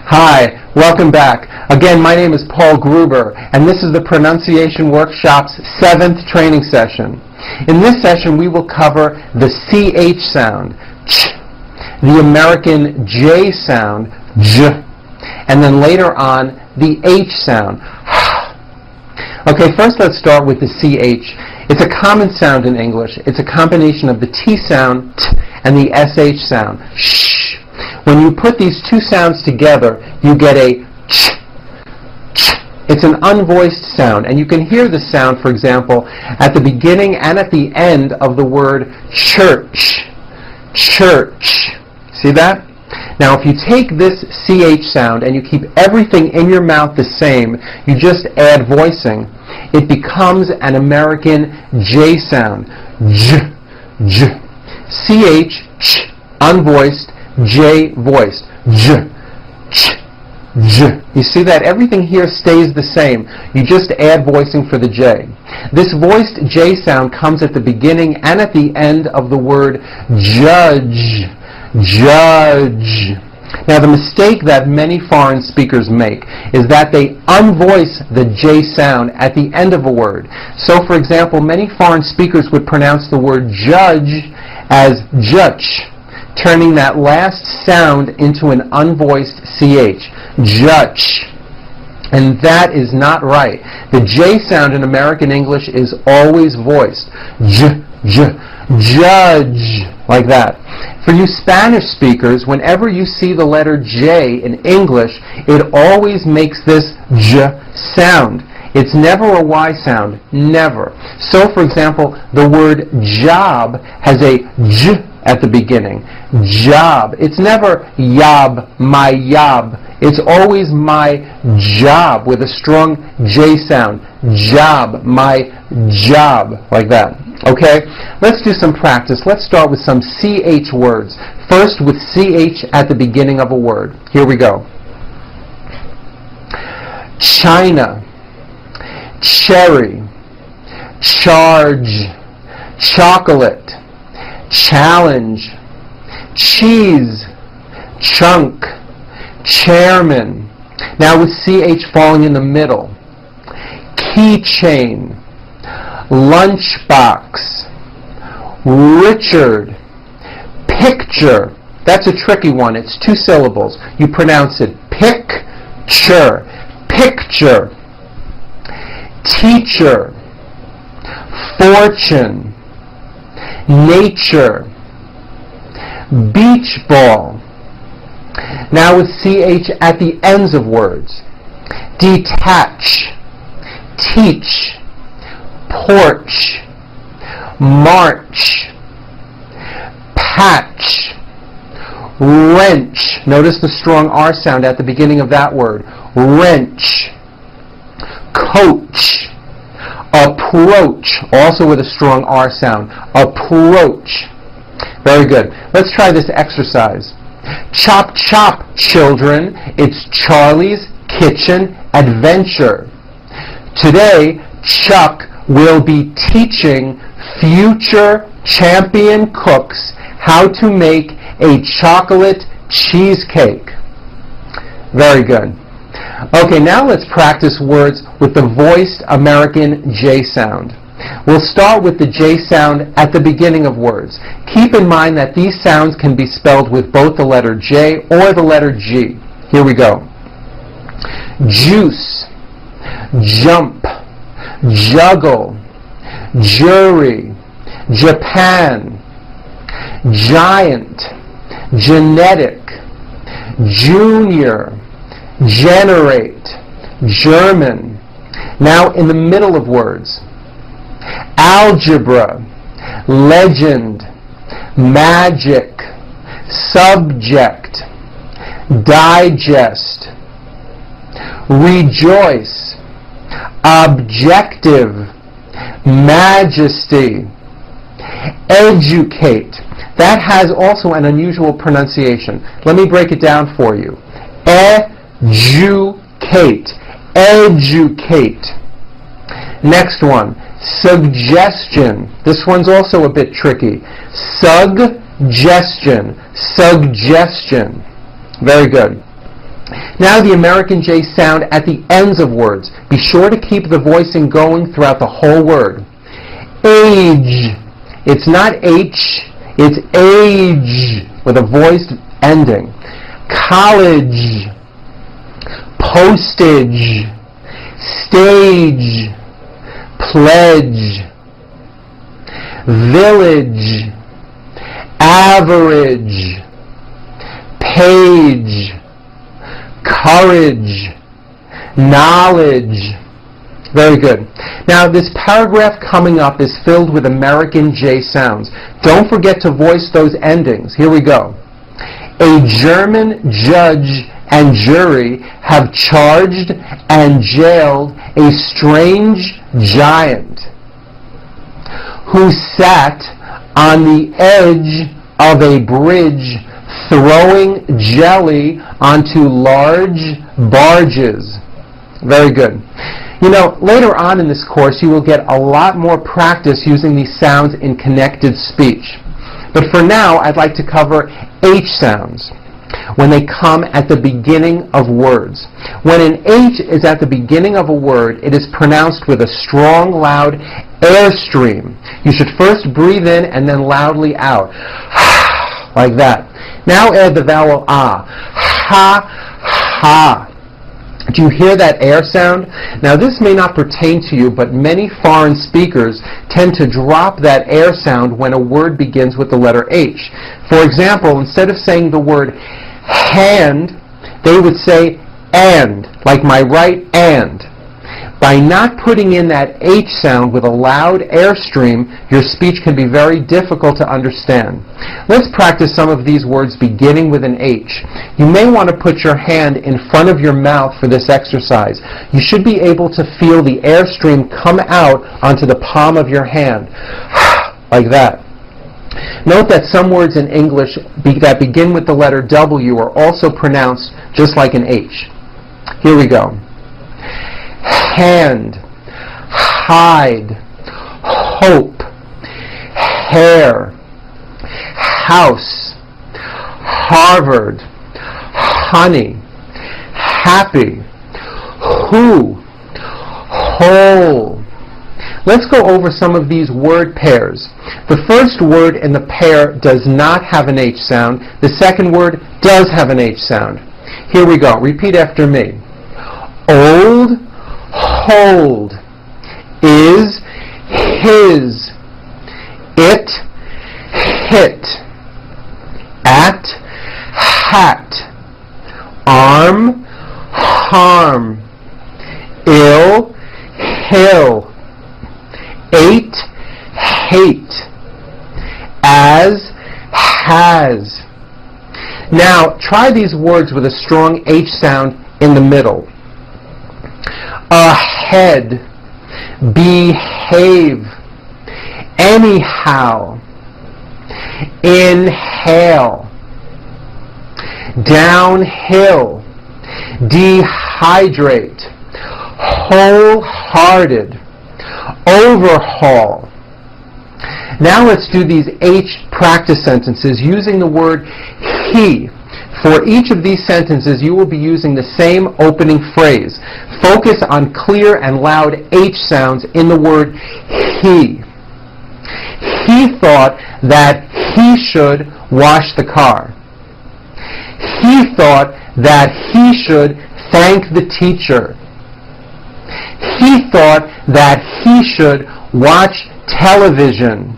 Hi, welcome back. Again, my name is Paul Gruber, and this is the Pronunciation Workshop's 7th training session. In this session, we will cover the CH sound, ch, the American J sound, j, and then later on, the H sound, h. Okay, first let's start with the CH. It's a common sound in English. It's a combination of the T sound, t, and the SH sound, sh. When you put these two sounds together, you get a ch, ch. It's an unvoiced sound, and you can hear the sound, for example, at the beginning and at the end of the word church. Church. See that? Now, if you take this CH sound and you keep everything in your mouth the same, you just add voicing, it becomes an American J sound. J, j. CH, ch, unvoiced, J voiced. J, ch, j. You see that? Everything here stays the same. You just add voicing for the J. This voiced J sound comes at the beginning and at the end of the word judge. Judge. Now, the mistake that many foreign speakers make is that they unvoice the J sound at the end of a word. So, for example, many foreign speakers would pronounce the word judge as judge, turning that last sound into an unvoiced CH. Judge. And that is not right. The J sound in American English is always voiced. J, j, judge. Like that. For you Spanish speakers, whenever you see the letter J in English, it always makes this J sound. It's never a Y sound. Never. So, for example, the word job has a J at the beginning. Job. It's never yob, my yob. It's always my job with a strong J sound. Job, my job. Like that. Okay? Let's do some practice. Let's start with some CH words. First with CH at the beginning of a word. Here we go. China, cherry, charge, chocolate, challenge, cheese, chunk, chairman. Now with CH falling in the middle. Keychain, lunchbox, Richard, picture. That's a tricky one. It's 2 syllables. You pronounce it picture, picture. Teacher, fortune, nature, beach ball. Now with CH at the ends of words. Detach, teach, porch, march, patch, wrench. Notice the strong R sound at the beginning of that word. Wrench. Coach. Approach. Also with a strong R sound. Approach. Very good. Let's try this exercise. Chop, chop, children. It's Charlie's Kitchen Adventure. Today, Chuck will be teaching future champion cooks how to make a chocolate cheesecake. Very good. Okay, now let's practice words with the voiced American J sound. We'll start with the J sound at the beginning of words. Keep in mind that these sounds can be spelled with both the letter J or the letter G. Here we go. Juice, jump, juggle, jury, Japan, giant, genetic, junior, generate, German. Now in the middle of words. Algebra, legend, magic, subject, digest, rejoice, objective, majesty, educate. That has also an unusual pronunciation. Let me break it down for you. Educate. Educate. Next one. Suggestion. This one's also a bit tricky. Suggestion. Suggestion. Very good. Now the American J sound at the ends of words. Be sure to keep the voicing going throughout the whole word. Age. It's not H, it's age with a voiced ending. College. Postage. Stage. Pledge. Village. Average. Page. Courage. Knowledge. Very good. Now this paragraph coming up is filled with American J sounds. Don't forget to voice those endings. Here we go. A German judge and jury have charged and jailed a strange giant who sat on the edge of a bridge throwing jelly onto large barges. Very good. You know, later on in this course you will get a lot more practice using these sounds in connected speech. But for now, I'd like to cover H sounds when they come at the beginning of words. When an H is at the beginning of a word, it is pronounced with a strong, loud airstream. You should first breathe in and then loudly out. Like that. Now add the vowel ah. Ha, ha. Do you hear that air sound? Now this may not pertain to you, but many foreign speakers tend to drop that air sound when a word begins with the letter H. For example, instead of saying the word hand, they would say and, like my right and. By not putting in that H sound with a loud airstream, your speech can be very difficult to understand. Let's practice some of these words beginning with an H. You may want to put your hand in front of your mouth for this exercise. You should be able to feel the airstream come out onto the palm of your hand, like that. Note that some words in English that begin with the letter W are also pronounced just like an H. Here we go. Hand, hide, hope, hair, house, Harvard, honey, happy, who, whole. Let's go over some of these word pairs. The first word in the pair does not have an H sound. The second word does have an H sound. Here we go. Repeat after me. Old, hold, is, his, it, hit, at, hat, arm, harm, ill, hill, ate, hate, as, has. Now try these words with a strong H sound in the middle. Ahead, behave, anyhow, inhale, downhill, dehydrate, wholehearted, overhaul. Now let's do these H practice sentences using the word he. For each of these sentences, you will be using the same opening phrase. Focus on clear and loud H sounds in the word he. He thought that he should wash the car. He thought that he should thank the teacher. He thought that he should watch television.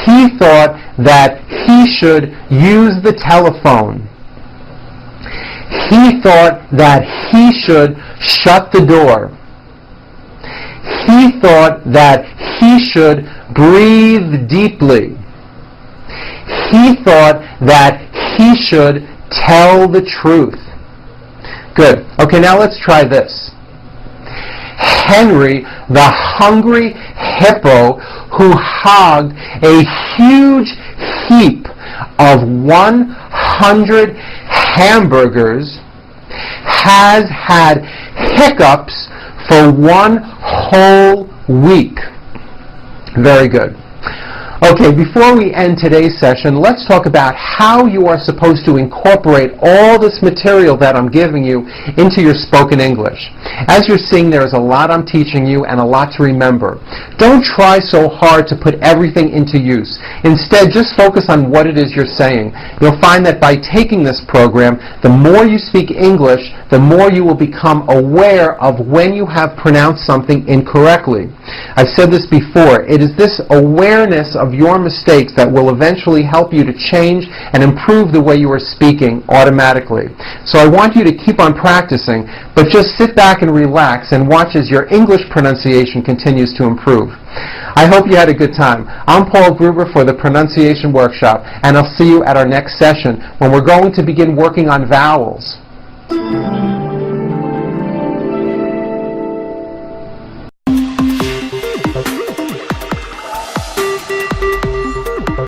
He thought that he should use the telephone. He thought that he should shut the door. He thought that he should breathe deeply. He thought that he should tell the truth. Good. Okay, now let's try this. Henry, the hungry hippo who hogged a huge heap of 100 hamburgers, has had hiccups for 1 whole week. Very good. Okay, before we end today's session, let's talk about how you are supposed to incorporate all this material that I'm giving you into your spoken English. As you're seeing, there is a lot I'm teaching you and a lot to remember. Don't try so hard to put everything into use. Instead, just focus on what it is you're saying. You'll find that by taking this program, the more you speak English, the more you will become aware of when you have pronounced something incorrectly. I've said this before, it is this awareness of your mistakes that will eventually help you to change and improve the way you are speaking automatically. So I want you to keep on practicing, but just sit back and relax and watch as your English pronunciation continues to improve. I hope you had a good time. I'm Paul Gruber for the Pronunciation Workshop, and I'll see you at our next session when we're going to begin working on vowels.